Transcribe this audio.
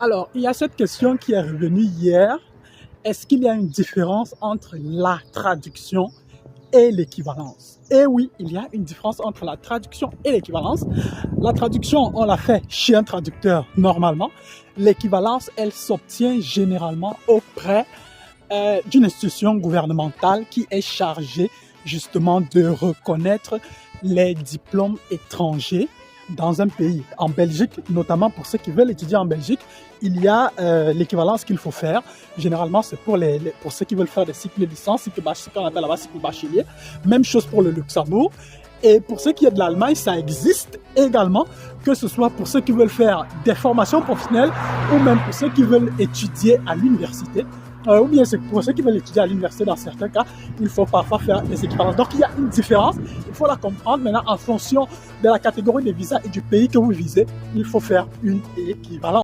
Alors, il y a cette question qui est revenue hier. Est-ce qu'il y a une différence entre la traduction et l'équivalence? Et oui, il y a une différence entre la traduction et l'équivalence. La traduction, on la fait chez un traducteur normalement. L'équivalence, elle s'obtient généralement auprès d'une institution gouvernementale qui est chargée justement de reconnaître les diplômes étrangers dans un pays. En Belgique, notamment pour ceux qui veulent étudier en Belgique, il y a l'équivalence qu'il faut faire. Généralement, c'est pour ceux qui veulent faire des cycles de licence, ce qu'on appelle là-bas cycle bachelier. Même chose pour le Luxembourg. Et pour ceux qui est de l'Allemagne, ça existe également, que ce soit pour ceux qui veulent faire des formations professionnelles ou même pour ceux qui veulent étudier à l'université. Ou bien c'est pour ceux qui veulent étudier à l'université, dans certains cas, il faut parfois faire des équivalences. Donc il y a une différence, il faut la comprendre. Maintenant, en fonction de la catégorie des visas et du pays que vous visez, il faut faire une équivalence.